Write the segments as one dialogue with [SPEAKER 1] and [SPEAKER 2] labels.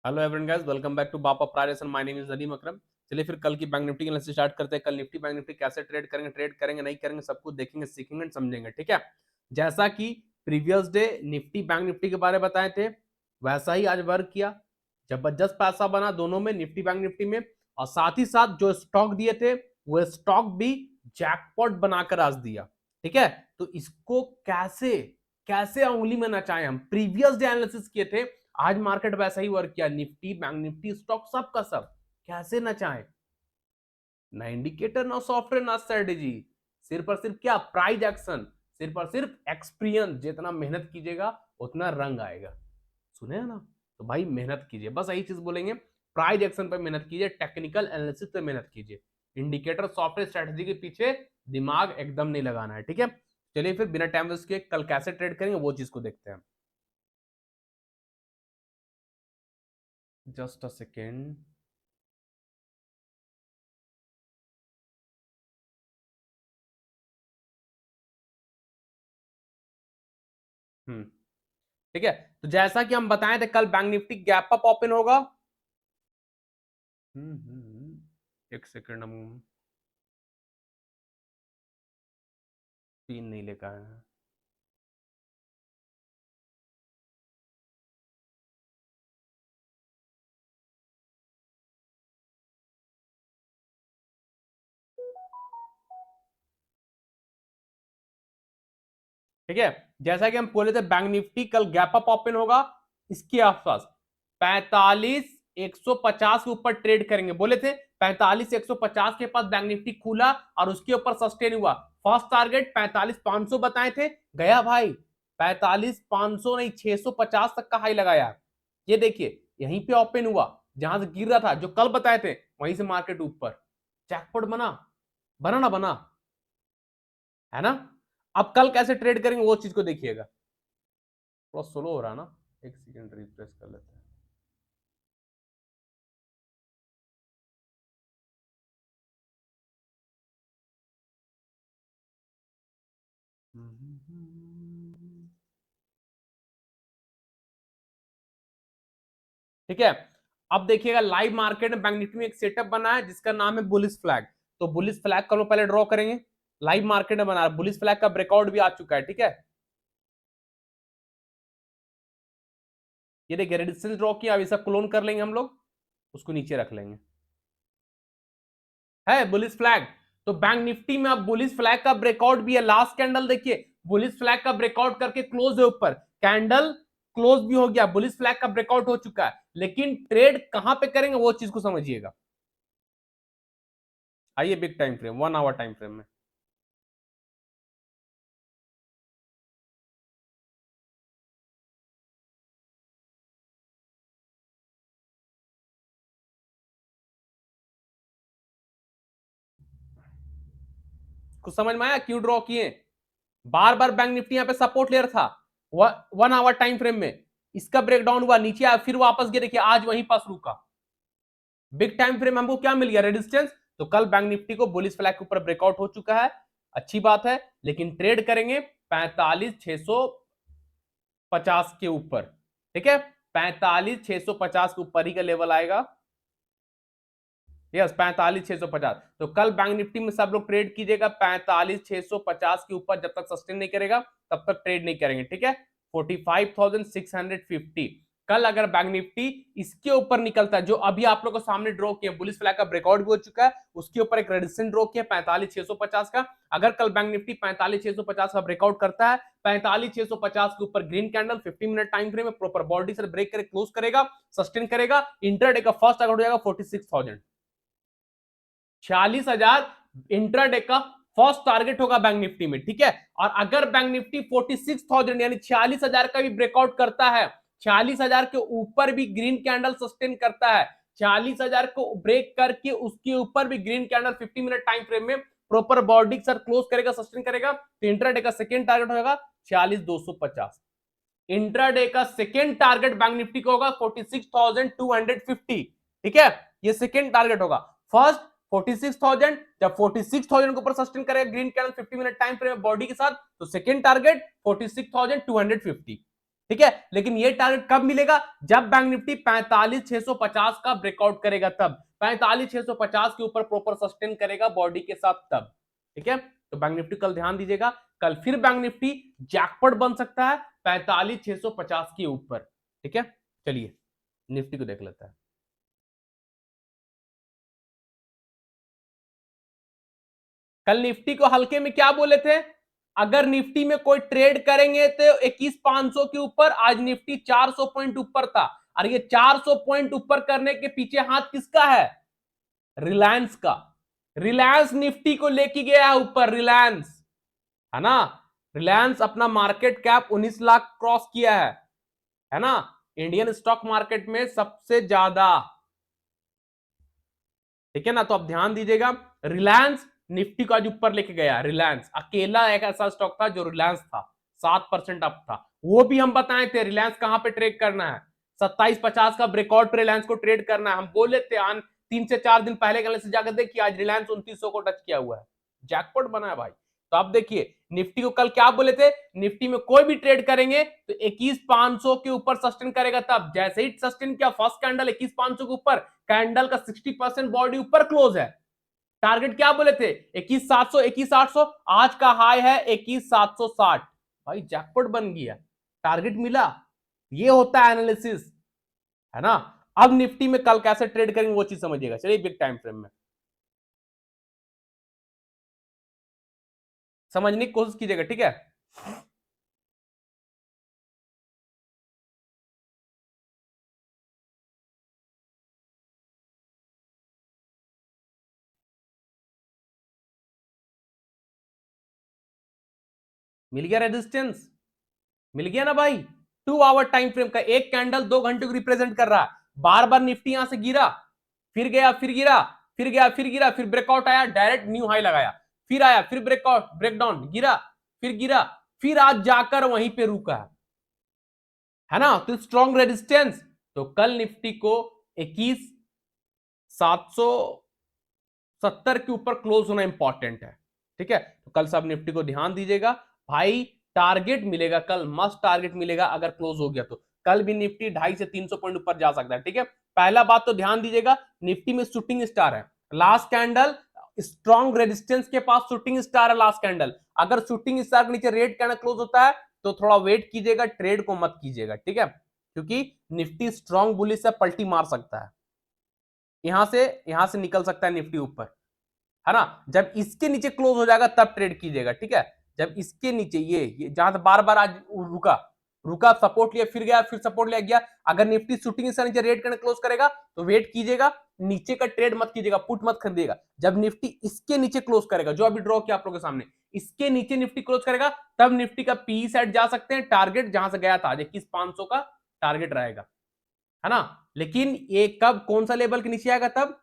[SPEAKER 1] Hello everyone guys, welcome back to Bapa price and my name is Nadeem Akram. चलिए फिर कल की बैंक निफ्टी की एनालिसिस स्टार्ट करते हैं। कल निफ्टी बैंक निफ्टी कैसे ट्रेड करेंगे नहीं करेंगे, सब कुछ देखेंगे, सीखेंगे, समझेंगे। ठीक है, जैसा कि previous day Nifty bank Nifty के बारे में बताए थे, वैसा ही आज वर्क किया। जबरदस्त पैसा बना दोनों में, निफ्टी बैंक निफ्टी में। और साथ ही साथ जो स्टॉक दिए थे वो स्टॉक भी जैकपॉट बनाकर आज दिया। ठीक है, तो इसको कैसे कैसे उंगली में नचाएं, हम प्रीवियस डे एनालिसिस किए थे। आज मार्केट वैसा ही वर्क किया, निफ्टी बैंक निफ्टी स्टॉक सब का सब। कैसे ना चाहे, ना इंडिकेटर ना सॉफ्टवेयर ना स्ट्रेटेजी, सिर्फ और सिर्फ क्या प्राइस एक्शन, सिर्फ और सिर्फ एक्सपीरियंस। जितना मेहनत कीजिएगा उतना रंग आएगा। सुने ना, तो भाई मेहनत कीजिए, बस यही चीज बोलेंगे। प्राइस एक्शन पर मेहनत कीजिए, टेक्निकल एनालिसिस पे मेहनत कीजिए। इंडिकेटर सॉफ्टवेयर स्ट्रेटेजी के पीछे दिमाग एकदम नहीं लगाना है। ठीक है, चलिए फिर बिना टाइम वेस्ट किए कल कैसे ट्रेड करेंगे वो चीज को देखते हैं। Just a second. हम्म, ठीक है। तो जैसा कि हम बताए थे, कल bank Nifty gap up open होगा। एक सेकंड, हम पिन नहीं लेकर आए हैं। ठीक है, जैसा कि हम बोले थे बैंक निफ्टी कल गैप अप ओपन होगा इसके आसपास 45,150 के ऊपर ट्रेड करेंगे बोले थे। 45,150 के पास बैंक निफ्टी खुला और उसके ऊपर सस्टेन हुआ। फर्स्ट टारगेट 45,500 बताए थे, गया भाई 45,500 नहीं 650 तक का हाई लगाया। ये देखिए यहीं पे ओपन हुआ, जहां से गिर रहा था, जो कल बताए थे वहीं से मार्केट ऊपर। जैकपॉट बना, बना ना बना, है ना। अब कल कैसे ट्रेड करेंगे वो चीज को देखिएगा। थोड़ा स्लो हो रहा है ना, एक सेकंड रिफ्रेश कर लेते हैं। ठीक है, अब देखिएगा लाइव मार्केट में बैंक निफ्टी में एक सेटअप बना है जिसका नाम है बुलिश फ्लैग। तो बुलिश फ्लैग कल पहले ड्रॉ करेंगे। लाइव मार्केट में बना है, बुलिश फ्लैग का ब्रेकआउट भी आ चुका है। ठीक है, ये देखिए रेजिस्टेंस ड्रॉ किया, अब इसका क्लोन कर लेंगे हम लोग, उसको नीचे रख लेंगे। है बुलिश फ्लैग। तो बैंक निफ्टी में अब बुलिश फ्लैग का ब्रेकआउट भी है। लास्ट कैंडल देखिए, बुलिश फ्लैग का ब्रेकआउट करके क्लोज है ऊपर, कैंडल क्लोज भी हो गया, बुलिश फ्लैग का ब्रेकआउट हो चुका है। लेकिन ट्रेड कहां पे करेंगे वो चीज को समझिएगा। आइए big time frame, 1 hour time frame में। कुछ समझ में आया क्यों ड्रॉ किए? बार बार बैंक निफ्टी यहाँ पे सपोर्ट लेयर था 1 आवर टाइम फ्रेम में, इसका ब्रेकडाउन हुआ, नीचे आया, फिर वापस गया, देखिए आज वहीं पास रुका। बिग टाइम फ्रेम हमको क्या मिल गया? रेजिस्टेंस। तो कल बैंक निफ्टी को बुलिश फ्लैग के ऊपर ब्रेकआउट हो चुका है, अच्छी बात है। लेकिन ट्रेड करेंगे 45,650 के ऊपर। ठीक है, 45,650 के ऊपर ही का लेवल आएगा। यस, 45,650। तो कल बैंक निफ्टी में सब लोग ट्रेड कीजिएगा 45,650 के ऊपर। जब तक सस्टेन नहीं करेगा तब तक ट्रेड नहीं करेंगे। ठीक है, 45,650। कल अगर बैंक निफ्टी इसके ऊपर निकलता है, जो अभी आप लोग को सामने ड्रॉ किया, बुलिश फ्लैग का ब्रेकआउट भी हो चुका है, उसके ऊपर एक रेजिस्टेंस ड्रॉ किया 45,650 का। अगर कल बैंक निफ्टी 45,650 का ब्रेकआउट करता है, 45,650 के ऊपर green candle 50 minute time frame में प्रॉपर बॉडी से ब्रेक करे क्लोज करेगा, सस्टेन करेगा, इंटरडे का फर्स्ट टारगेट हो जाएगा 46,000। 46,000 इंट्राडे का फर्स्ट टारगेट होगा बैंक निफ्टी में। ठीक है, और अगर बैंक निफ्टी 46,000 यानी 46,000 का भी ब्रेकआउट करता है, 46,000 के ऊपर भी ग्रीन कैंडल सस्टेन करता है, 46,000 को ब्रेक करके उसके ऊपर भी green candle 50 minute time frame में प्रॉपर बॉडी के साथ क्लोज करेगा, सस्टेन करेगा, तो इंट्राडे का सेकेंड टारगेट होगा 46,250। इंट्राडे का सेकेंड टारगेट बैंक निफ्टी का होगा 46,250। ठीक है, ये सेकेंड टारगेट होगा। फर्स्ट 46,000, जब 46,000 के ऊपर सस्टेन करेगा green candle 50 minute time frame body के साथ, तो सेकेंड टारगेट 46,250। ठीक है, लेकिन ये टारगेट कब मिलेगा? जब बैंक निफ्टी 45,650 का ब्रेकआउट करेगा, तब 45,650 के ऊपर प्रॉपर सस्टेन करेगा बॉडी के साथ, तब। ठीक है, तो बैंक निफ्टी कल ध्यान दीजिएगा, कल फिर बैंक निफ्टी जैकपॉट बन सकता है 45,650 के ऊपर। ठीक है, चलिए निफ्टी को देख लेते हैं। कल निफ्टी को हल्के में क्या बोले थे? अगर निफ्टी में कोई ट्रेड करेंगे तो 21,500 के ऊपर। आज निफ्टी 400 पॉइंट ऊपर था, और ये 400 पॉइंट ऊपर करने के पीछे हाथ किसका है? रिलायंस का। रिलायंस निफ्टी को लेके गया है ऊपर, रिलायंस, है ना। रिलायंस अपना मार्केट कैप 19 लाख क्रॉस किया है ना। इंडियन स्टॉक मार्केट में सबसे ज्यादा। ठीक है ना, तो अब ध्यान दीजिएगा, रिलायंस निफ्टी को आज ऊपर लेके गया। रिलायंस अकेला एक ऐसा स्टॉक था जो रिलायंस था, 7% अप था। वो भी हम बताए थे रिलायंस कहां पे ट्रेड करना है, 2750 का ब्रेकआउट पे रिलायंस को ट्रेड करना है। हम बोले थे 3 से 4 दिन पहले कल से जाकर देखिए, आज रिलायंस 2900 को टच किया हुआ है, जैकपॉट बना है भाई। तो अब देखिए निफ्टी को कल क्या बोले थे, निफ्टी में कोई भी ट्रेड करेंगे तो 21,500 के ऊपर सस्टेन करेगा, तब जैसे ही सस्टेन किया फर्स्ट कैंडल 21,500 के ऊपर, कैंडल का 60% बॉडी ऊपर क्लोज है। टारगेट क्या बोले थे? 21,700, 21,800। आज का हाई है 21,760। भाई जैकपॉट बन गया, टारगेट मिला। ये होता है एनालिसिस, है ना। अब निफ्टी में कल कैसे ट्रेड करेंगे वो चीज समझिएगा। चलिए बिग टाइम फ्रेम में समझने की कोशिश कीजिएगा, ठीक है। मिल गया रेजिस्टेंस, मिल गया ना भाई। 2 आवर टाइम फ्रेम का एक कैंडल 2 घंटे को रिप्रेजेंट कर रहा है। बार बार निफ्टी यहां से गिरा, फिर गया, फिर गिरा, फिर गया, फिर गिरा, फिर ब्रेकआउट आया, डायरेक्ट न्यू हाई लगाया, फिर आया, फिर ब्रेकआउट, ब्रेकडाउन, गिरा, फिर गिरा, फिर आज जाकर वहीं पे रुका है ना। तो स्ट्रॉन्ग रेजिस्टेंस। तो कल निफ्टी को 21,770 के ऊपर क्लोज होना इंपॉर्टेंट है। ठीक है, तो कल सब निफ्टी को ध्यान दीजिएगा भाई। टारगेट मिलेगा कल, मस्त टारगेट मिलेगा अगर क्लोज हो गया तो। कल भी निफ्टी 250 से 300 पॉइंट ऊपर जा सकता है। ठीक है, पहला बात तो ध्यान दीजिएगा, निफ्टी में शूटिंग स्टार है। लास्ट कैंडल स्ट्रॉन्ग रेजिस्टेंस के पास शूटिंग स्टार है लास्ट कैंडल। अगर शूटिंग स्टार के नीचे रेड कैंडल क्लोज होता है तो थोड़ा वेट कीजिएगा, ट्रेड को मत कीजिएगा। ठीक है, क्योंकि निफ्टी स्ट्रॉन्ग बुलिश से पलटी मार सकता है, यहां से निकल सकता है निफ्टी ऊपर, है ना। जब इसके नीचे क्लोज हो जाएगा तब ट्रेड कीजिएगा। ठीक है, जब इसके नीचे ये जहां से बार बार आज रुका, रुका सपोर्ट लिया, फिर गया, फिर सपोर्ट लिया गया, अगर निफ्टी शूटिंग से नीचे रेड करने क्लोज करेगा तो वेट कीजिएगा, नीचे का ट्रेड मत कीजिएगा, पुट मत खरीदिएगा। जब निफ्टी इसके नीचे क्लोज करेगा, जो अभी ड्रॉ किया आप लोगों के सामने, इसके नीचे निफ्टी क्लोज करेगा, तब निफ्टी का पी साइड जा सकते हैं। टारगेट जहां से गया था 21,500 का टारगेट रहेगा, है ना। लेकिन ये कब कौन सा लेवल के नीचे आएगा? तब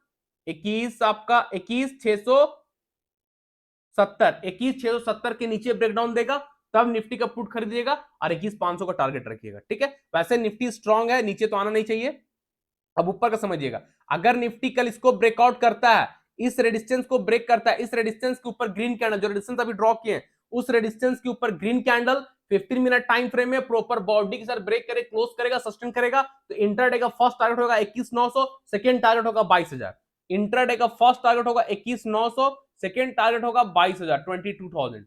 [SPEAKER 1] 21,670 के नीचे ब्रेकडाउन देगा, तब निफ्टी का पुट खरीदिएगा और 21,500 का टारगेट रखिएगा। ठीक है, वैसे निफ्टी स्ट्रांग है, नीचे तो आना नहीं चाहिए। अब ऊपर का समझिएगा, अगर निफ्टी कल इसको ब्रेकआउट करता है, इस रेजिस्टेंस को ब्रेक करता है, इस रेजिस्टेंस के ऊपर ग्रीन कैंडल, जो रेजिस्टेंस अभी ड्रॉ किए उस रेजिस्टेंस के ऊपर green candle 15 minute time frame में प्रॉपर बॉडी के साथ ब्रेक करे, क्लोज करेगा, सस्टेन करेगा, तो इंट्राडे का फर्स्ट टारगेट होगा 21,900, सेकंड टारगेट होगा 22,000। इंट्राडे का फर्स्ट टारगेट होगा 21,900, सेकंड टारगेट होगा 22,000, 22,000।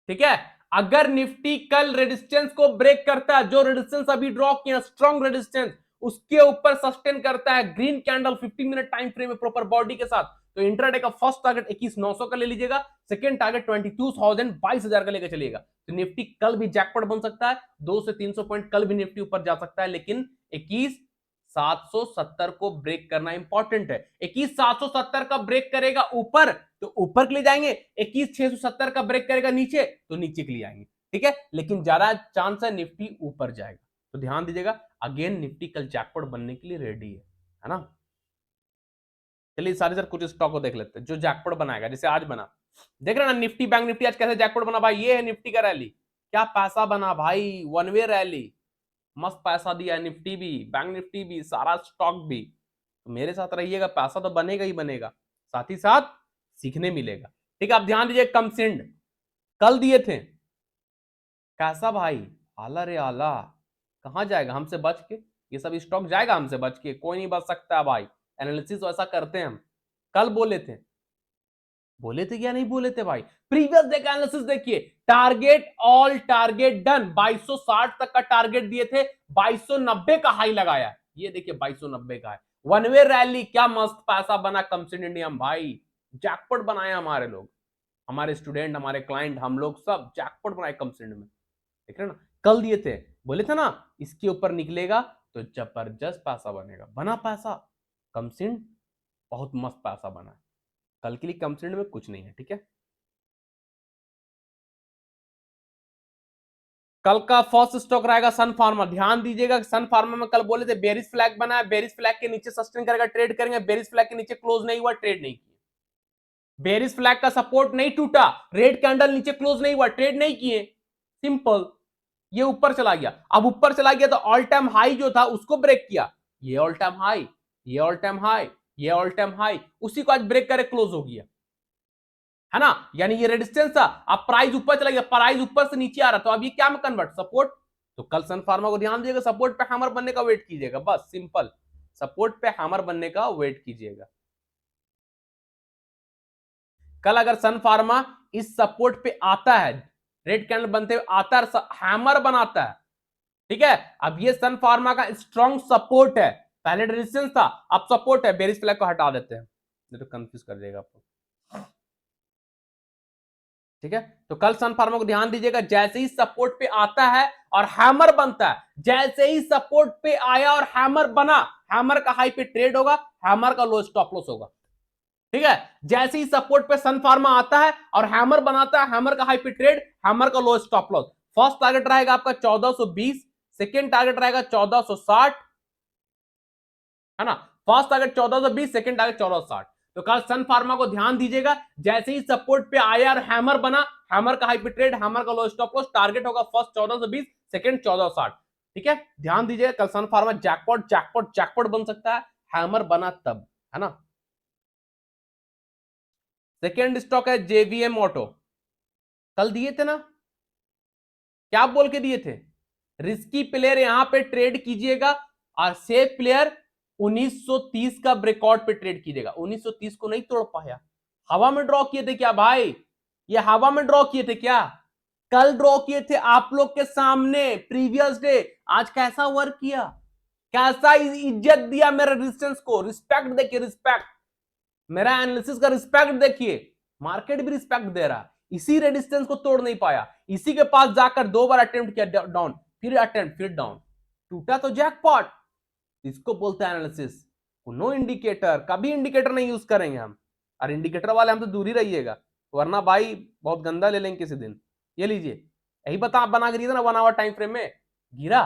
[SPEAKER 1] ठीक है, अगर निफ्टी कल रेजिस्टेंस को ब्रेक करता है, जो रेजिस्टेंस अभी ड्रॉ किया स्ट्रॉन्ग रेजिस्टेंस, उसके ऊपर सस्टेन करता है green candle 15 minute time frame में प्रॉपर बॉडी के साथ, तो इंट्राडे का फर्स्ट टारगेट 21,900 का ले लीजिएगा, सेकंड टारगेट 22,000, 22,000 का लेकर चलिएगा। तो निफ्टी कल भी जैकपॉट बन सकता है, 200 से 300 पॉइंट कल भी निफ्टी ऊपर जा सकता है, लेकिन 21,770 को ब्रेक करना इंपॉर्टेंट है। 21,770 का ब्रेक करेगा ऊपर तो ऊपर के लिए जाएंगे, 21,670 का ब्रेक करेगा नीचे तो नीचे के लिए आएंगे। ठीक है, लेकिन ज्यादा चांस है निफ्टी ऊपर जाएगा। तो ध्यान दीजिएगा, अगेन निफ्टी कल जैकपॉट बनने के लिए रेडी है ना। चलिए सारे सर कुछ स्टॉक को देख लेते हैं जो जैकपॉट बनाएगा, जैसे आज बना। देख रहे ना निफ्टी बैंक निफ्टी आज कैसे जैकपॉट बना भाई। ये है निफ्टी का रैली, क्या पैसा बना भाई, वन वे रैली, मस्त पैसा दिया निफ्टी भी, बैंक निफ्टी भी, सारा स्टॉक भी। तो मेरे साथ रहिएगा, पैसा तो बनेगा ही बनेगा, साथ ही साथ सीखने मिलेगा। ठीक है, आप ध्यान दीजिए, कमसिंड कल दिए थे, कैसा भाई, आला रे आला, कहां जाएगा हमसे बच के? ये सब स्टॉक जाएगा हमसे बच के? कोई नहीं बच सकता भाई। एनालिसिस वैसा करते हैं हम। कल बोले थे क्या नहीं बोले थे भाई? प्रीवियस डे का एनालिसिस देखिए, टारगेट ऑल टारगेट डन, 2260 तक का टारगेट दिए थे, 2290 का हाई लगाया। ये देखिए 2290 का है। वन वे रैली, क्या मस्त पैसा बना कमसिन इंडियम भाई, जैकपॉट बनाया हमारे लोग, हमारे स्टूडेंट, हमारे क्लाइंट, हम लोग सब जैकपॉट बनाए कमसिन में। देख रहे ना, कल दिए थे, बोले थे ना इसके ऊपर निकलेगा तो जबरदस्त पैसा बनेगा, बना पैसा। कमसिन बहुत मस्त पैसा बना है। कल के लिए कमसिन में कुछ नहीं है, ठीक है। कल का फर्स्ट स्टॉक रहेगा सन फार्मा। ध्यान दीजिएगा, सन फार्मा में कल बोले थे बेरिस फ्लैग बना है, बेरिस फ्लैग के नीचे सस्टेन करेगा, ट्रेड करेंगे, बेरिस फ्लैग के नीचे क्लोज नहीं हुआ, ट्रेड नहीं किया। बेरिस फ्लैग का सपोर्ट नहीं टूटा, रेड कैंडल नीचे क्लोज नहीं हुआ, ट्रेड नहीं किए, सिंपल। ये ऊपर चला गया, अब ऊपर चला गया तो ऑल टाइम हाई जो था उसको ब्रेक किया, ये ऑल टाइम हाई, ये ऑल टाइम हाई, ये ऑल टाइम हाई, उसी को आज ब्रेक करे क्लोज हो गया, है ना। यानी ये रेजिस्टेंस था, अब प्राइस ऊपर चला गया, प्राइस ऊपर से नीचे आ रहा, तो अब ये क्या में कन्वर्ट, सपोर्ट। तो कल सन फार्मा को ध्यान दीजिएगा, सपोर्ट पे हैमर बनने का वेट कीजिएगा, बस सिंपल, सपोर्ट पे हैमर बनने का वेट कीजिएगा। कल अगर सन फार्मा इस सपोर्ट पे आता है, रेड कैंडल बनते हुए आता है, हैमर बनाता है, ठीक है। अब ये सन फार्मा का स्ट्रॉन्ग सपोर्ट है, पहले रेजिस्टेंस था अब सपोर्ट है, बेरिस फ्लैग को हटा देते हैं, नहीं तो कंफ्यूज कर देगा आपको, ठीक है। तो कल सन फार्मा को ध्यान दीजिएगा, जैसे ही सपोर्ट पे आता है और हैमर बनता है, जैसे ही सपोर्ट पे आया और हैमर बना, हैमर का हाई पे ट्रेड होगा, हैमर का लो स्टॉप लॉस होगा, ठीक है। जैसे ही सपोर्ट पे सन फार्मा आता है और हैमर बनाता है, हैमर का हाई पे ट्रेड, हैमर का लो स्टॉप लॉस। फर्स्ट टारगेट रहेगा आपका 1420, सेकेंड टारगेट रहेगा 1460, है ना। First target 1420, second target 1460। तो कल सन फार्मा को ध्यान दीजिएगा, जैसे ही सपोर्ट पे आया और हैमर बना, हैमर का हाई पे ट्रेड, हैमर का लो स्टॉप लॉस, टारगेट होगा फर्स्ट 1420, सेकेंड 1460, ठीक है। ध्यान दीजिएगा, कल सन फार्मा जैकपॉट जैकपॉट जैकपॉट बन सकता है, हैमर बना तब, है ना। सेकेंड स्टॉक है जेवीएम ऑटो, कल दिए थे ना, क्या बोल के दिए थे, रिस्की प्लेयर यहां पे ट्रेड कीजिएगा और सेफ प्लेयर 1930 का ब्रेकआउट पे ट्रेड कीजिएगा। 1930 को नहीं तोड़ पाया, हवा में ड्रॉ किए थे क्या भाई, ये हवा में ड्रॉ किए थे क्या, कल ड्रॉ किए थे आप लोग के सामने प्रीवियस डे, आज कैसा वर्क किया, कैसा इज्जत दिया मेरे रेजिस्टेंस को, रिस्पेक्ट देखिए, रिस्पेक्ट, मेरा एनालिसिस का रिस्पेक्ट देखिए, मार्केट भी रिस्पेक्ट दे रहा है। इसी रेजिस्टेंस को तोड़ नहीं पाया, इसी के पास जाकर 2 बार अटेम्प्ट किया डाउन, फिर अटेम्प्ट, फिर डाउन, टूटा तो जैकपॉट, इसको बोलते हैं एनालिसिस। नो इंडिकेटर, कभी इंडिकेटर नहीं यूज करेंगे हम, और इंडिकेटर वाले हम तो दूर ही रहिएगा, वरना भाई बहुत गंदा ले लेंगे किसी दिन। ये लीजिए, यही बना के दिया था ना 1 आवर टाइम फ्रेम में, गिरा,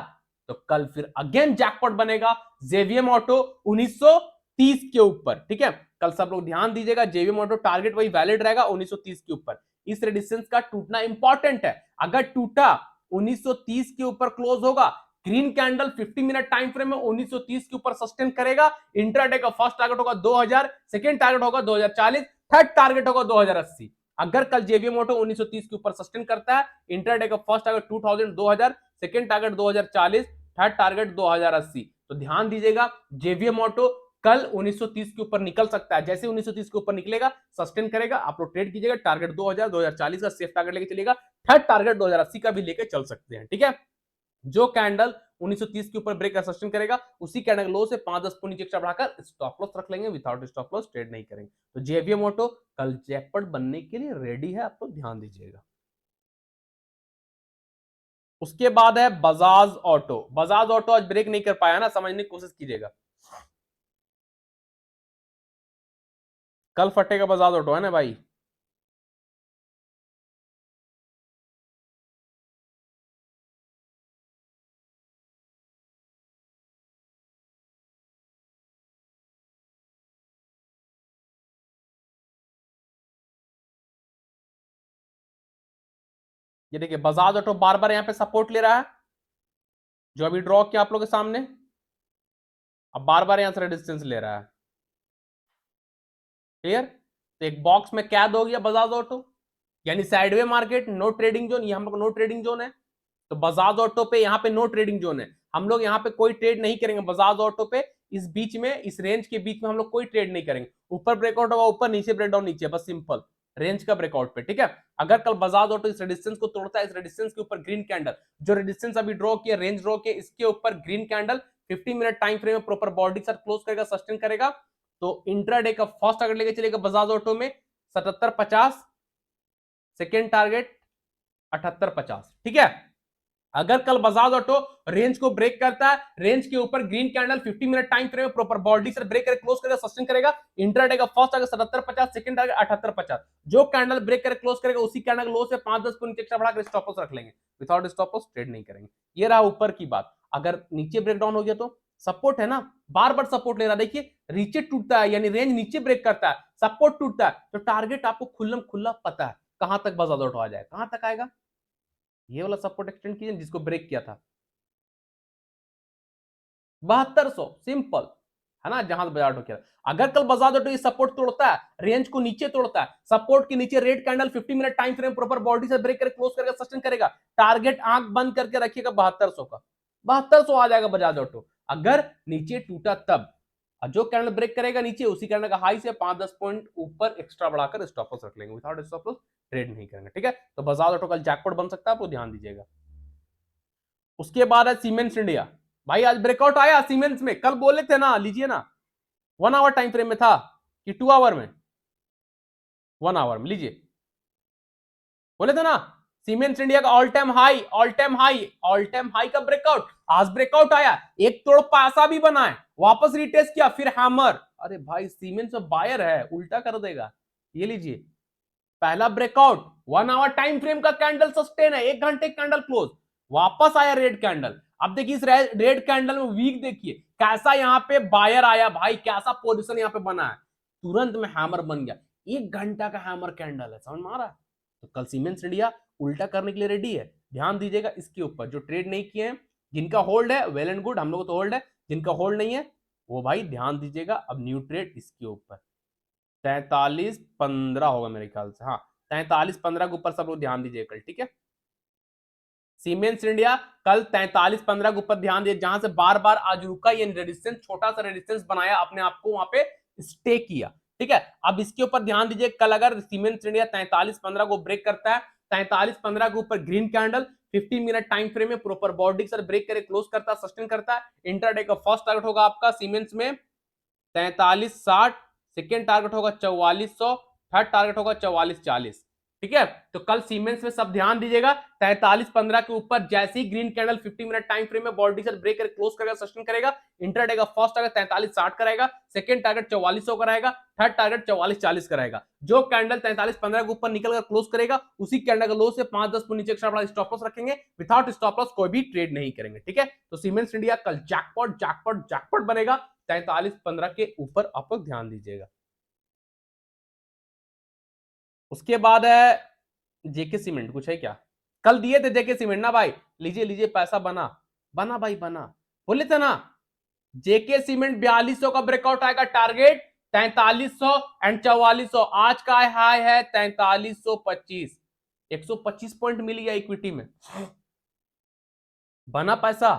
[SPEAKER 1] तो कल फिर अगेन जैकपॉट बनेगा जेवीएम ऑटो 1930 के ऊपर, ठीक है। कल सब लोग ध्यान दीजिएगा, जेवीएम ऑटो टारगेट वही वैलिड रहेगा 1930 के ऊपर। इस रेजिस्टेंस का टूटना इंपॉर्टेंट है, अगर टूटा 1930 के ऊपर क्लोज होगा, green candle 50 minute time frame में 1930 के ऊपर सस्टेन करेगा, इंट्राडे का फर्स्ट टारगेट होगा 2000, सेकंड टारगेट होगा 2040, थर्ड टारगेट होगा 2080। अगर कल जेवीएम ऑटो 1930 के ऊपर सस्टेन करता है, इंट्राडे का first target 2000 2000, second target 2040, third target 2080। तो ध्यान दीजिएगा, जेवीएम ऑटो कल 1930 के ऊपर निकल सकता है, जैसे 1930 के ऊपर निकलेगा सस्टेन करेगा, आप लोग ट्रेड कीजिएगा, टारगेट 2000 2040 का सेफ टारगेट लेके चलेगा, थर्ड टारगेट 2080 का भी लेके चल सकते हैं, ठीक है। जो कैंडल 1930 के ऊपर ब्रेक का सस्टेन करेगा, उसी कैंडल लो से 5-10 पॉइंट नीचे एक्स्ट्रा बढ़ाकर स्टॉप लॉस रख लेंगे, विदाउट स्टॉप लॉस ट्रेड नहीं करेंगे। तो जेवीएम ऑटो कल जैकपॉट बनने के लिए रेडी है, आप लोग ध्यान दीजिएगा। उसके बाद है बजाज ऑटो, बजाज ऑटो आज ब्रेक नहीं कर पाया ना, समझने की कोशिश कीजिएगा, कल फटेगा बजाज ऑटो, है ना भाई। ये देखिए बजाज ऑटो बार बार यहां पे सपोर्ट ले रहा है, जो अभी ड्रॉ किया आप लोग के सामने, अब बार बार यहां से रेजिस्टेंस ले रहा है, क्लियर। तो एक बॉक्स में क्या हो गया बजाज ऑटो, यानी sideway market, no trading zone, ये हम लोग नो ट्रेडिंग जोन है, तो बजाज ऑटो पे यहां पे नो ट्रेडिंग जोन है, हम लोग यहाँ पे कोई ट्रेड नहीं करेंगे बजाज ऑटो पे, इस बीच में, इस रेंज के बीच में हम लोग कोई ट्रेड नहीं करेंगे। ऊपर ब्रेकआउट होगा ऊपर, नीचे ब्रेकडाउन नीचे, बस सिंपल रेंज का ब्रेकआउट पे, ठीक है। अगर कल बजाज ऑटो इस रेजिस्टेंस को तोड़ता है, इस रेजिस्टेंस के ऊपर ग्रीन कैंडल, जो रेजिस्टेंस अभी ड्रॉ किया, रेंज ड्रॉ किया, इसके ऊपर green candle 15 minute time frame में प्रॉपर बॉडी से क्लोज करेगा, सस्टेन करेगा, तो इंट्राडे का फर्स्ट टारगेट लेके चलेगा बजाज ऑटो में 77.50, सेकेंड टारगेट 78.50, ठीक है। अगर कल बजाज ऑटो रेंज को ब्रेक करता है, रेंज के ऊपर green candle 50 minute time frame में प्रॉपर बॉडी से ब्रेक करे, क्लोज करेगा, सस्टेन करेगा, इंट्राडे का फर्स्ट टारगेट 77.50, सेकंड टारगेट 78.50, जो कैंडल ब्रेक करे क्लोज करेगा, उसी कैंडल लो से 5-10 पॉइंट एक्स्ट्रा बढ़ाकर स्टॉप लॉस रख लेंगे, विदाउट स्टॉप लॉस ट्रेड नहीं करेंगे। ये रहा ऊपर की बात। अगर नीचे ब्रेकडाउन हो गया तो सपोर्ट है ना, बार बार सपोर्ट ले रहा, देखिए नीचे टूटता है, यानी रेंज नीचे ब्रेक करता है, सपोर्ट टूटता है, तो टारगेट आपको खुल्लम खुल्ला पता है कहां तक बजाज ऑटो आ जाए, कहां तक आएगा, ये वाला सपोर्ट एक्सटेंड कीजिए जिसको ब्रेक किया था 7200, सिंपल है ना, जहां बाजार ऑटो किया। अगर कल बजाज ऑटो ये सपोर्ट तोड़ता है, रेंज को नीचे तोड़ता है, सपोर्ट के नीचे red candle 50 minute time frame proper body से ब्रेक करके क्लोज करेगा, सस्टेन करेगा, टारगेट आंख बंद करके रखिएगा 7200 का, 7200 आ जाएगा बजाज ऑटो। अगर नीचे टूटा तब, जो कैंडल ब्रेक करेगा नीचे, उसी कैंडल का हाई से 5-10 पॉइंट ऊपर एक्स्ट्रा बढ़ाकर स्टॉप लॉस रख लेंगे, विदाउट स्टॉप लॉस ट्रेड नहीं करेंगे, ठीक है। तो बजाज ऑटो कल जैकपॉट बन सकता है, आपको ध्यान दीजिएगा। उसके बाद है सीमेंस इंडिया, भाई आज ब्रेकआउट आया सीमेंस में, कल बोले थे ना लीजिए ना, 1 आवर टाइम फ्रेम में था कि 2 आवर में, 1 आवर में लीजिए, बोले थे ना सीमेंस इंडिया का all time high, all time high, all time high का ब्रेकआउट, आज ब्रेकआउट आया, एक तोड़ पासा भी बना है, वापस रिटेस्ट किया, फिर हैमर, अरे भाई सीमेंस में बायर है, उल्टा कर देगा, ये लीजिए पहला ब्रेकआउट, 1 आवर टाइम फ्रेम का कैंडल सस्टेन है, 1 घंटे कैंडल क्लोज, वापस आया रेड कैंडल। अब देखिए इस रेड कैंडल में वीक देखिए कैसा यहाँ पे बायर आया भाई, कैसा पोजीशन यहाँ पे बना है, तुरंत में हैमर बन गया, 1 घंटा का हैमर कैंडल है, समझ में आ रहा है। तो कल सीमेंस इंडिया उल्टा करने के लिए रेडी है, ध्यान दीजिएगा इसके ऊपर। जो ट्रेड नहीं किए हैं, जिनका होल्ड है वेल एंड गुड, हम लोग तो होल्ड है, जिनका होल्ड नहीं है वो भाई ध्यान दीजिएगा, अब न्यू ट्रेड इसके ऊपर 43.15 होगा मेरे ख्याल से, हाँ 43.15 के ऊपर सब लोग ध्यान दीजिए कल, ठीक है। सीमेंस इंडिया कल 43.15 के ऊपर ध्यान दिए, जहां से बार बार आज रुका, ये रेजिस्टेंस छोटा सा रेजिस्टेंस बनाया, अपने आप को वहां पे स्टे किया, ठीक है। अब इसके ऊपर ध्यान दीजिए, कल अगर सीमेंस इंडिया 43.15 को ब्रेक करता है, 43.15 के ऊपर green candle 15 minute time frame में प्रॉपर बॉडी के साथ ब्रेक करे, क्लोज करता है, सस्टेन करता है, इंटरडे का फर्स्ट टारगेट होगा आपका सीमेंस में 43.60, सेकेंड टारगेट होगा 4400, थर्ड टारगेट होगा 4440, ठीक है। तो कल सीमेंस में सब ध्यान दीजिएगा, 43.15 के ऊपर जैसे ही green candle 50 minute time frame में बॉडी से ब्रेक करके क्लोज करेगा, सस्टेन करेगा, इंटरडे का फर्स्ट टारगेट 43.60 कराएगा, सेकंड टारगेट 4400 कराएगा, थर्ड टारगेट 4440 कराएगा। जो कैंडल 43.15 के ऊपर निकल कर क्लोज करेगा, उसी कैंडल का लो से 5-10 पॉइंट नीचे एक्स्ट्रा बड़ा स्टॉप लॉस रखेंगे, विदाउट स्टॉप लॉस कोई भी ट्रेड नहीं करेंगे, ठीक है। तो सीमेंस इंडिया कल जैकपॉट जैकपॉट जैकपॉट बनेगा, 43.15 के ऊपर आप लोग ध्यान दीजिएगा। उसके बाद है जेके सीमेंट, कुछ है क्या, कल दिए थे जेके सीमेंट ना भाई, लीजिए लीजिए पैसा बना, बना भाई बना, बोले थे ना जेके सीमेंट 4200 का ब्रेकआउट आएगा, टारगेट 4300 एंड 4400, आज का हाई है 4325, 125 पॉइंट मिल गया इक्विटी में, बना पैसा,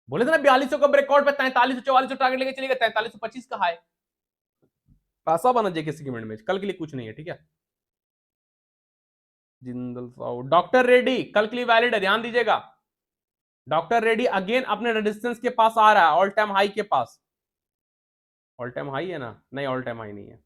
[SPEAKER 1] बोले थे ना 4200 का ब्रेकआउट पे 4300 4400 टारगेट लेके चलेगा, 4325 का हाई, पैसा बना जेके सीमेंट में, कल के लिए कुछ नहीं है, ठीक है। जिंदल साहू, डॉक्टर रेड्डी कल के लिए वैलिड है, ध्यान दीजिएगा, डॉक्टर रेड्डी अगेन अपने रेजिस्टेंस के पास आ रहा है, ऑल टाइम हाई के पास, ऑल टाइम हाई है ना, नहीं ऑल टाइम हाई नहीं है,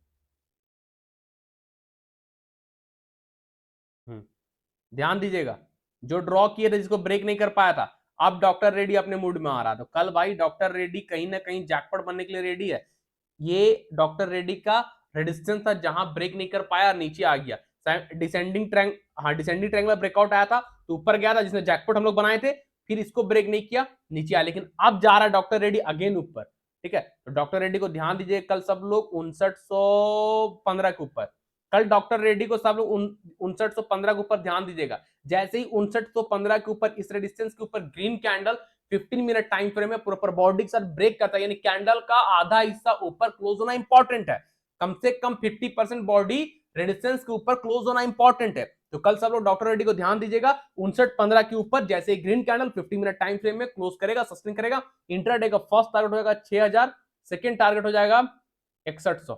[SPEAKER 1] ध्यान दीजिएगा, जो ड्रॉ किए थे जिसको ब्रेक नहीं कर पाया था, अब डॉक्टर रेड्डी अपने मूड में आ रहा, तो कल भाई डॉक्टर रेड्डी कहीं ना कहीं जैकपॉट बनने के लिए रेडी है। ये डॉक्टर रेड्डी का रेजिस्टेंस था, जहां ब्रेक नहीं कर पाया, नीचे आ गया, डिसेंडिंग ट्रैंग, हाँ डिसेंडिंग ट्रैंग में ब्रेकआउट आया था तो ऊपर गया था, जिसने जैकपॉट हम लोग बनाए थे, फिर इसको ब्रेक नहीं किया, नीचे आया, लेकिन अब जा रहा है डॉक्टर रेड्डी अगेन ऊपर, ठीक है। तो डॉक्टर रेड्डी को ध्यान दीजिए, कल सब लोग 5915 के ऊपर, कल डॉक्टर रेड्डी को सब लोग 5915 के ऊपर ध्यान दीजिएगा, जैसे ही 5915 के ऊपर इस रेजिस्टेंस के ऊपर green candle 15 minute time frame में प्रॉपर बॉडी के साथ ब्रेक करता है, यानी कैंडल का आधा हिस्सा ऊपर क्लोज होना इंपॉर्टेंट है, कम से कम 50% बॉडी रेजिस्टेंस के ऊपर क्लोज होना इंपॉर्टेंट है। तो कल सब लोग डॉक्टर रेड्डी को ध्यान दीजिएगा 59.15 के ऊपर जैसे green candle 50 minute time frame में क्लोज करेगा, सस्टेन करेगा, इंट्राडे का फर्स्ट टारगेट हो जाएगा 6000, सेकंड टारगेट हो जाएगा 6100,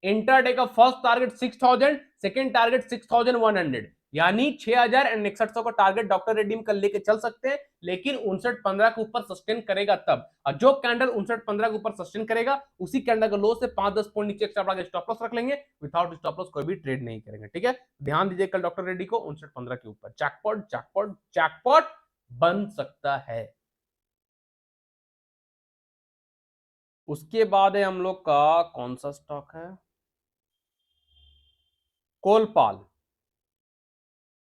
[SPEAKER 1] इंट्राडे का फर्स्ट टारगेट 6000, सेकंड टारगेट 6100, यानी 6000 एंड 6100 का टारगेट डॉक्टर रेड्डी में कल लेके चल सकते हैं, लेकिन 59.15 के ऊपर सस्टेन करेगा तब। और जो कैंडल 59.15 के ऊपर सस्टेन करेगा उसी कैंडल का लो से 5-10 पॉइंट नीचे एक्स्ट्रा बढ़ा के स्टॉप लॉस रख लेंगे, विदाउट स्टॉप लॉस कोई भी ट्रेड नहीं करेंगे, ठीक है। ध्यान दीजिए कल डॉक्टर रेड्डी को 59.15 के ऊपर जैकपॉट जैकपॉट जैकपॉट बन सकता है। उसके बाद है हम लोग का कौन सा स्टॉक है, कोलपाल।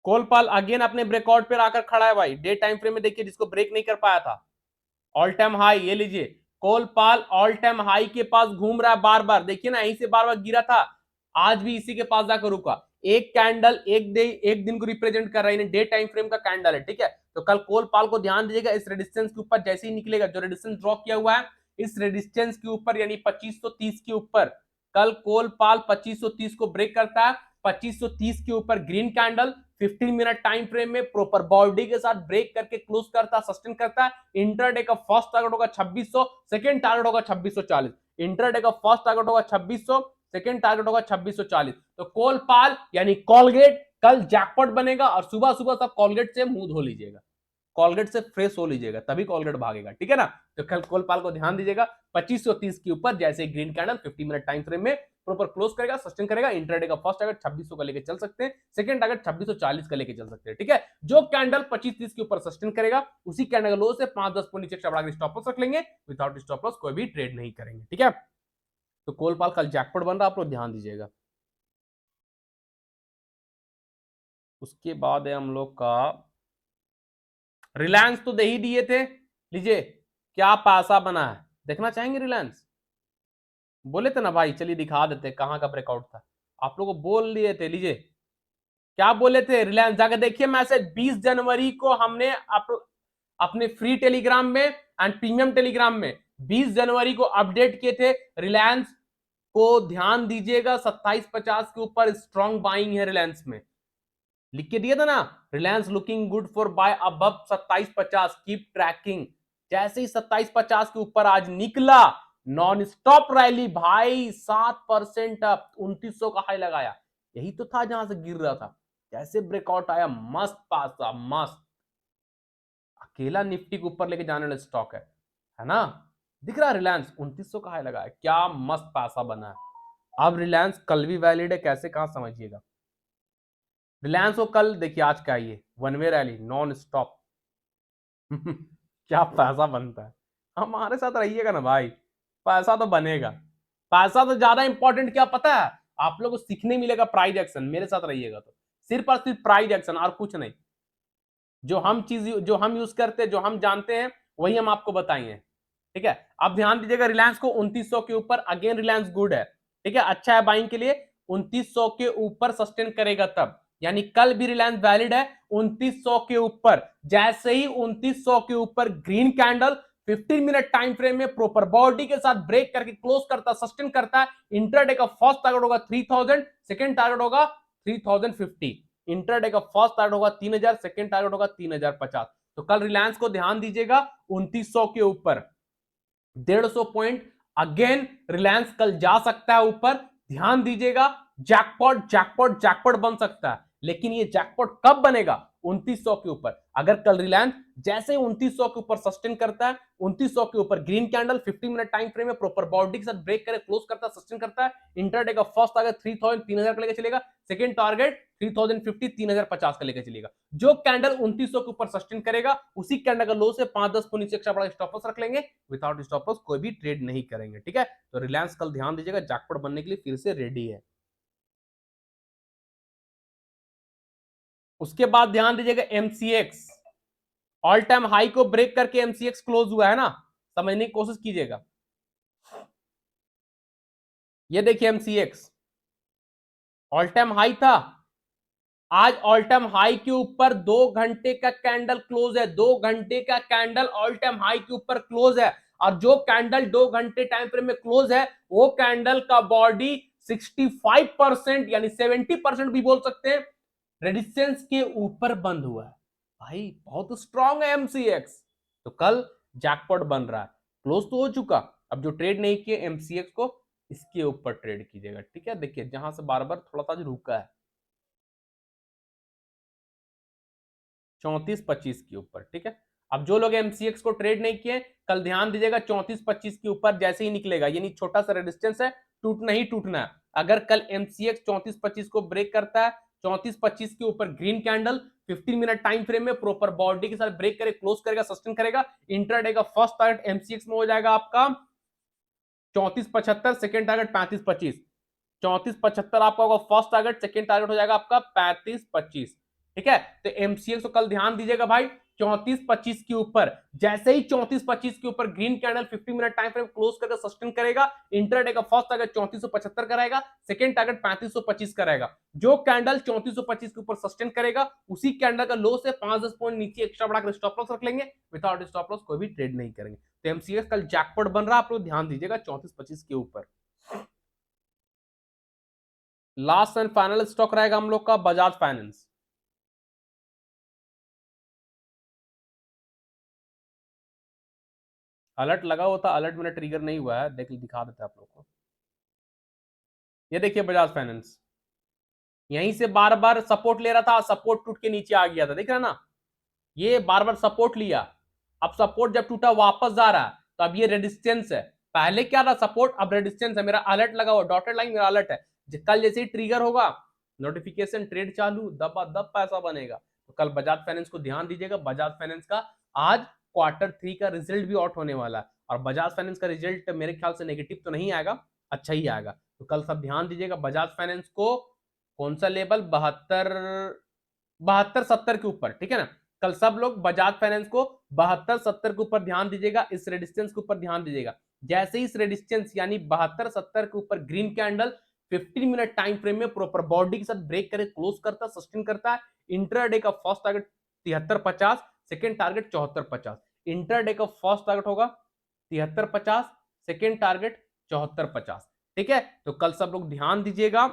[SPEAKER 1] कोलपाल अगेन अपने ब्रेकआउट पे आकर खड़ा है भाई, डे टाइम फ्रेम में देखिए, जिसको ब्रेक नहीं कर पाया था ऑल टाइम हाई, ये लीजिए कोलपाल ऑल टाइम हाई के पास घूम रहा है बार बार, देखिए ना यहीं से बार बार गिरा था, आज भी इसी के पास जाकर रुका, एक कैंडल एक दिन को रिप्रेजेंट कर रहा है, डे टाइम फ्रेम का कैंडल है, ठीक है। तो कल कोलपाल को ध्यान दीजिएगा, इस रेजिस्टेंस के ऊपर जैसे ही निकलेगा, जो रेजिस्टेंस ड्रॉ किया हुआ है इस रेजिस्टेंस के ऊपर यानी 2530 के ऊपर, कल कोलपाल 2530 को ब्रेक करता है, 2530 के ऊपर green candle 15 minute time frame में प्रॉपर बॉडी के साथ ब्रेक करके क्लोज करता, सस्टेन करता है, इंट्राडे का फर्स्ट टारगेट होगा 2600, सेकंड टारगेट होगा 2640, इंट्राडे का फर्स्ट टारगेट होगा 2600, सेकंड टारगेट होगा 2640। तो कोलपाल यानी कॉलगेट कल जैकपॉट बनेगा, और सुबह सुबह सब कॉलगेट से मुंह धो लीजिएगा, कॉलगेट से फ्रेश हो लीजिएगा, तभी कॉलगेट भागेगा, ठीक है ना। तो कल कोलपाल को ध्यान दीजिएगा 2530 के ऊपर जैसे green candle 50 minute time frame में प्रॉपर क्लोज करेगा, सस्टेन करेगा, इंट्राडे का फर्स्ट टारगेट 2600 का लेके चल सकते हैं, सेकंड टारगेट 2640 का लेके चल सकते हैं, ठीक है। जो कैंडल 2530 के ऊपर सस्टेन करेगा उसी कैंडल का लो से 5-10 पॉइंट नीचे बढ़ा के स्टॉप लॉस रख लेंगे, विदाउट स्टॉप लॉस कोई भी ट्रेड नहीं करेंगे, ठीक है। तो कोलपाल कल जैकपॉट बन रहा है, आप लोग ध्यान दीजिएगा। उसके बाद है हम लोग का रिलायंस, तो दे ही दिए थे, लीजिए क्या पैसा बना है, देखना चाहेंगे रिलायंस, बोले थे ना भाई चलिए दिखा देते कहां का ब्रेकआउट था, आप लोगों को बोल दिए थे, लीजिए क्या बोले थे, रिलायंस जाकर देखिए मैसेज, 20 जनवरी को हमने अपने फ्री टेलीग्राम में एंड प्रीमियम टेलीग्राम में 20 जनवरी को अपडेट किए थे, रिलायंस को ध्यान दीजिएगा 2750 के ऊपर स्ट्रॉन्ग बाइंग है रिलायंस में, लिख के दिया था ना, Reliance looking good for buy above 2750, keep tracking, जैसे ही 2750 के ऊपर आज निकला नॉन स्टॉप रैली भाई, 7% अप, 2900 का हाई लगाया, यही तो था जहां से गिर रहा था, जैसे ब्रेकआउट आया मस्त पासा मस्त, अकेला निफ्टी के ऊपर लेके जाने वाला स्टॉक है ना, दिख रहा है रिलायंस 2900 का हाई लगाया, क्या मस्त पैसा बना है। अब रिलायंस कल भी वैलिड है, कैसे कहां समझिएगा, रिलायंस को कल देखिए आज क्या है, one way rally non stop क्या पैसा बनता है, हमारे साथ रहिएगा ना भाई, पैसा तो बनेगा, पैसा तो ज्यादा इंपॉर्टेंट क्या पता है आप लोग को सीखने मिलेगा, प्राइस एक्शन, मेरे साथ रहिएगा तो सिर्फ और सिर्फ प्राइस एक्शन और कुछ नहीं, जो हम यूज करते हैं, जो हम जानते हैं वही हम आपको बताएंगे, ठीक है। अब ध्यान दीजिएगा रिलायंस को 2900 के ऊपर, अगेन रिलायंस गुड है, ठीक है, अच्छा है बाइंग के लिए, 2900 के ऊपर सस्टेन करेगा तब, यानी कल भी रिलायंस वैलिड है 2900 के ऊपर, जैसे ही 2900 के ऊपर green candle 15 minute time frame में प्रॉपर बॉडी के साथ ब्रेक करके क्लोज करता, सस्टेन करता है, इंट्राडे का फर्स्ट टारगेट होगा 3000, सेकंड टारगेट होगा 3050, इंट्राडे का फर्स्ट टारगेट होगा 3000, सेकंड टारगेट होगा 3050। तो कल रिलायंस को ध्यान दीजिएगा 2900 के ऊपर 150 पॉइंट, अगेन रिलायंस कल जा सकता है ऊपर, ध्यान दीजिएगा, जैकपॉट जैकपॉट जैकपॉट बन सकता है, लेकिन ये जैकपॉट कब बनेगा 2900 के ऊपर, अगर कल रिलायंस जैसे 2900 के ऊपर सस्टेन करता है, 2900 के ऊपर green candle 50 minute time frame में प्रॉपर बॉडी के साथ ब्रेक करे, क्लोज करता है, सस्टेन करता है, इंटरडे का फर्स्ट टारगेट 3000 का लेकर चलेगा, सेकंड टारगेट 3050 3050 का लेकर चलेगा, जो कैंडल 2900 के ऊपर सस्टेन करेगा उसी कैंडल का लो से 5-10 पॉइंट नीचे एक्स्ट्रा बड़ा स्टॉप लॉस रख लेंगे, विदाउट स्टॉप लॉस कोई भी ट्रेड नहीं करेंगे, ठीक है। तो रिलायंस कल ध्यान दीजिएगा जैकपॉट बनने के लिए फिर से रेडी है। उसके बाद ध्यान दीजिएगा एमसीएक्स, ऑल टाइम हाई को ब्रेक करके एमसीएक्स क्लोज हुआ है ना, समझने की कोशिश कीजिएगा, ये देखिए एमसीएक्स ऑल टाइम हाई था, आज ऑल टाइम हाई के ऊपर 2 घंटे का कैंडल क्लोज है, 2 घंटे का कैंडल ऑल टाइम हाई के ऊपर क्लोज है, और जो कैंडल 2 घंटे टाइम फ्रेम में क्लोज है वो कैंडल का बॉडी 65% यानी 70% भी बोल सकते हैं रेजिस्टेंस के ऊपर बंद हुआ है भाई, बहुत स्ट्रांग है एमसीएक्स, तो कल जैकपॉट बन रहा है। क्लोज तो हो चुका, अब जो ट्रेड नहीं किए एमसीएक्स को इसके ऊपर ट्रेड कीजिएगा, ठीक है। देखिए जहां से बार बार थोड़ा सा रुका है 34-25 के ऊपर, ठीक है। अब जो लोग एमसीएक्स को ट्रेड नहीं किए कल ध्यान दीजिएगा 34-25 के ऊपर जैसे ही निकलेगा, यानी छोटा सा रेजिस्टेंस है, टूटना ही टूटना है। अगर कल एमसीएक्स 34-25 को ब्रेक करता है, 34-25 के ऊपर green candle 15 minute time frame में प्रॉपर बॉडी के साथ ब्रेक करे, क्लोज करेगा, सस्टेन करेगा, इंट्राडे का फर्स्ट टारगेट एमसीएक्स में हो जाएगा आपका 34-75, सेकेंड टारगेट 35-25। 34-75 आपका होगा फर्स्ट टारगेट, सेकेंड टारगेट हो जाएगा आपका 35-25, ठीक है। तो एमसीएक्स को कल ध्यान दीजिएगा भाई 34-25 के ऊपर, जैसे ही 34-25 के ऊपर green candle 50 minute time frame close करके सस्टेन करेगा, इंटरडे का फर्स्ट टारगेट 3475 कराएगा, सेकेंड टारगेट 3525 कराएगा। जो कैंडल 3425 के ऊपर सस्टेन करेगा उसी कैंडल का लो से 5-10 पॉइंट नीचे एक्स्ट्रा बढ़ाकर स्टॉप लॉस रख लेंगे, विदाउट स्टॉप लॉस कोई भी ट्रेड नहीं करेंगे। तो एमसीएक्स कल जैकपॉट बन रहा है, आप लोग ध्यान दीजिएगा 34-25 के ऊपर। लास्ट एंड फाइनल स्टॉक रहेगा हम लोग का बजाज फाइनेंस। अलर्ट लगा हुआ था, अलर्ट मेरा ट्रिगर नहीं हुआ है, देख दिखा देते आप लोग को। ये देखिए बजाज फाइनेंस यहीं से बार बार सपोर्ट ले रहा था, सपोर्ट टूट के नीचे आ गया था, देख रहे ना, ये बार बार सपोर्ट लिया, अब सपोर्ट जब टूटा वापस जा रहा है, तो अब ये रेजिस्टेंस है। पहले क्या था सपोर्ट, अब रेजिस्टेंस है। मेरा अलर्ट लगा हुआ डॉटेड लाइन मेरा अलर्ट है, कल जैसे ही ट्रिगर होगा नोटिफिकेशन ट्रेड चालू, दबा दब पैसा बनेगा। तो कल बजाज फाइनेंस को ध्यान दीजिएगा, बजाज फाइनेंस का आज Q3 का रिजल्ट भी आउट होने वाला है, और बजाज फाइनेंस का रिजल्ट मेरे ख्याल से नेगेटिव तो नहीं आएगा, अच्छा ही आएगा। तो कल सब ध्यान दीजिएगा बजाज फाइनेंस को, कौन सा लेवल 72-70 के ऊपर, ठीक है ना। कल सब लोग बजाज फाइनेंस को 72-70 के ऊपर ध्यान दीजिएगा, इस रेडिस्टेंस के ऊपर ध्यान दीजिएगा। जैसे ही इस रेडिस्टेंस यानी 72-70 के ऊपर green candle 15 minute time frame में प्रॉपर बॉडी के साथ ब्रेक करे, क्लोज करता, सस्टेन करता है, इंट्राडे का first target 73-50, second target 74-50। Intraday का फर्स्ट टारगेट होगा 73-50, सेकेंड टारगेट 74-50, ठीक है। तो कल सब लोग ध्यान दीजिएगा।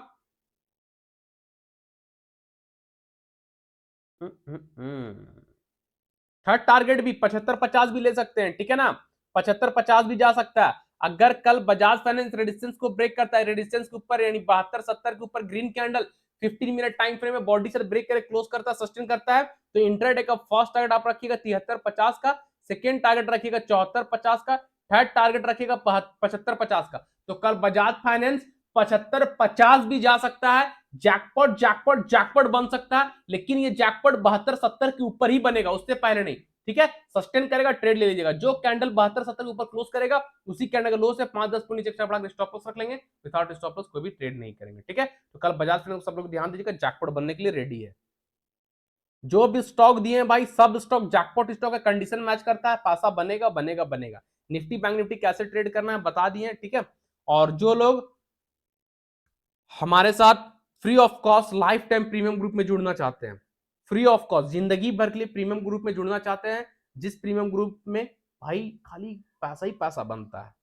[SPEAKER 1] थर्ड टारगेट भी 75-50 भी ले सकते हैं, ठीक है ना, 75-50 भी जा सकता है। अगर कल बजाज फाइनेंस रेजिस्टेंस को ब्रेक करता है, रेजिस्टेंस के ऊपर यानी 72-70 के ऊपर green candle 15 minute time frame में बॉडी से ब्रेक करे, क्लोज करता है, सस्टेन करता है, तो इंट्राडे का फर्स्ट टारगेट आप रखिएगा 73-50 का, सेकेंड टारगेट रखिएगा 74-50 का, थर्ड टारगेट रखिएगा 75-50 का। तो कल बजाज फाइनेंस 75-50 भी जा सकता है, जैकपॉट जैकपॉट जैकपॉट बन सकता है, लेकिन ये जैकपॉट 72-70 के ऊपर ही बनेगा, उससे पहले नहीं, ठीक है। सस्टेन करेगा, ट्रेड ले लीजिएगा, जो कैंडल 72-70 के ऊपर क्लोज करेगा उसी कैंडल का लो से 5-10 पॉइंट नीचे एक्स्ट्रा बढ़ा स्टॉप लॉस रख लेंगे, विदाउट स्टॉप लॉस कोई भी ट्रेड नहीं करेंगे, ठीक है। तो कल बजाज फाइनेंस सब लोग ध्यान दीजिएगा, जैकपॉट बनने के लिए रेडी है। जो भी स्टॉक दिए हैं भाई सब स्टॉक जैकपॉट स्टॉक है, कंडीशन मैच करता है, पैसा बनेगा बनेगा बनेगा। निफ्टी बैंक निफ्टी कैसे ट्रेड करना है बता दिए, ठीक है। और जो लोग हमारे साथ free of cost life time premium group में जुड़ना चाहते हैं, फ्री ऑफ कॉस्ट जिंदगी भर के लिए प्रीमियम ग्रुप में जुड़ना चाहते हैं, जिस प्रीमियम ग्रुप में भाई खाली पैसा ही पैसा बनता है,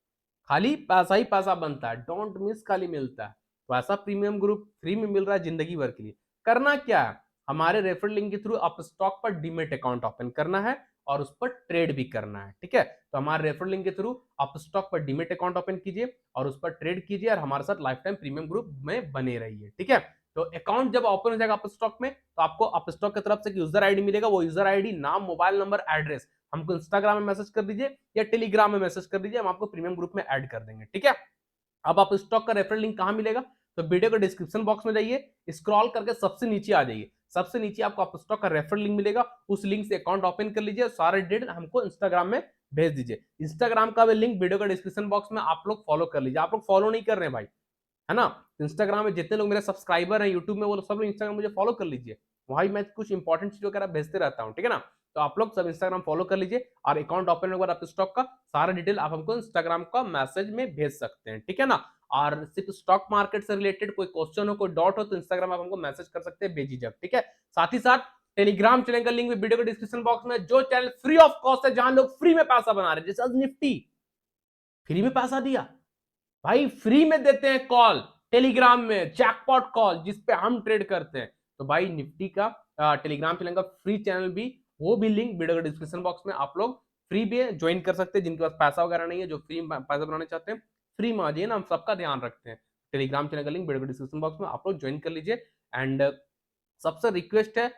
[SPEAKER 1] खाली पैसा ही पैसा बनता है, डोंट मिस, खाली मिलता है, तो ऐसा प्रीमियम ग्रुप फ्री में मिल रहा है जिंदगी भर के लिए। करना क्या है, हमारे रेफरल लिंक के थ्रू आप स्टॉक पर डीमेट अकाउंट ओपन करना है और उस पर ट्रेड भी करना है, ठीक है। तो हमारे रेफरल लिंक के थ्रू आप स्टॉक पर डीमेट अकाउंट ओपन कीजिए और उस पर ट्रेड कीजिए और हमारे साथ लाइफ टाइम प्रीमियम ग्रुप में बने रहिए, ठीक है। तो अकाउंट जब ओपन हो जाएगा आप स्टॉक में, तो आपको आप स्टॉक की तरफ से यूजर आईडी मिलेगा, वो यूजर आईडी नाम मोबाइल नंबर एड्रेस हमको इंस्टाग्राम में मैसेज कर दीजिए या टेलीग्राम में मैसेज कर दीजिए, हम आपको प्रीमियम ग्रुप में ऐड कर देंगे, ठीक है। अब आप स्टॉक का रेफरल लिंक कहां मिलेगा, तो वीडियो के डिस्क्रिप्शन बॉक्स में जाइए, स्क्रॉल करके सबसे नीचे आ जाइए, सबसे नीचे आपको आप स्टॉक का रेफरल लिंक मिलेगा, उस लिंक से अकाउंट ओपन कर लीजिए, सारे डिटेल हमको इंस्टाग्राम में भेज दीजिए। इंस्टाग्राम का भी लिंक वीडियो का डिस्क्रिप्शन बॉक्स में आप लोग फॉलो कर लीजिए, आप लोग फॉलो नहीं कर रहे हैं भाई, है ना। इंस्टाग्राम में जितने लोग मेरे सब्सक्राइबर हैं यूट्यूब में, वो सब लोग इंस्टाग्राम मुझे फॉलो कर लीजिए, वहां मैं कुछ इंपॉर्टेंट चीज वगैरह भेजते रहता हूँ, ठीक है ना। तो आप लोग सब इंस्टाग्राम फॉलो कर लीजिए और अकाउंट ओपन होने के बाद आप स्टॉक का सारा डिटेल आप हमको इंस्टाग्राम का मैसेज में भेज सकते हैं, ठीक है ना। और सिर्फ स्टॉक मार्केट से रिलेटेड कोई क्वेश्चन हो, कोई डाउट हो, तो इंस्टाग्राम आप हमको मैसेज कर सकते हैं बेझिझक, ठीक है। साथ ही साथ टेलीग्राम चैनल का लिंक भी वीडियो के डिस्क्रिप्शन बॉक्स में, जो चैनल फ्री ऑफ कॉस्ट है, जहां लोग फ्री में पैसा बना रहे हैं, जैसे निफ्टी फ्री में पैसा दिया भाई, फ्री में देते हैं कॉल टेलीग्राम में, जैकपॉट कॉल जिसपे हम ट्रेड करते हैं, तो भाई निफ्टी का टेलीग्राम चैनल का फ्री चैनल भी, वो भी लिंक वीडियो के डिस्क्रिप्शन बॉक्स में आप लोग फ्री भी ज्वाइन कर सकते हैं, जिनके पास पैसा वगैरह नहीं है, जो फ्री पैसा बनाना चाहते हैं फ्री में आ जाइए ना, हम सबका ध्यान रखते हैं। टेलीग्राम चैनल का लिंक वीडियो के डिस्क्रिप्शन बॉक्स में आप लोग ज्वाइन कर लीजिए। एंड सबसे रिक्वेस्ट है,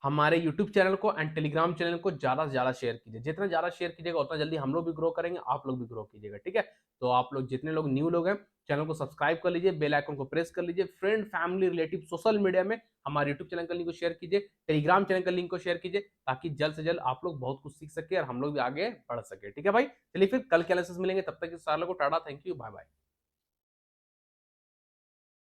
[SPEAKER 1] हमारे यूट्यूब चैनल को एंड टेलीग्राम चैनल को ज्यादा से ज्यादा शेयर कीजिए। जितना ज्यादा शेयर कीजिएगा उतना जल्दी हम लोग भी ग्रो करेंगे, आप लोग भी ग्रो कीजिएगा, ठीक है। तो आप लोग जितने लोग न्यू लोग हैं, चैनल को सब्सक्राइब कर लीजिए, बेल आइकन को प्रेस कर लीजिए, friend family relative social media में हमारे यूट्यूब चैनल का लिंक को शेयर कीजिए, टेलीग्राम चैनल का लिंक को शेयर कीजिए, ताकि जल्द से जल्द आप लोग बहुत कुछ सीख सके और हम लोग भी आगे बढ़ सके, ठीक है भाई। चलिए फिर कल के एनालिसिस मिलेंगे, तब तक के सारे लोगों को tata, thank you, bye bye.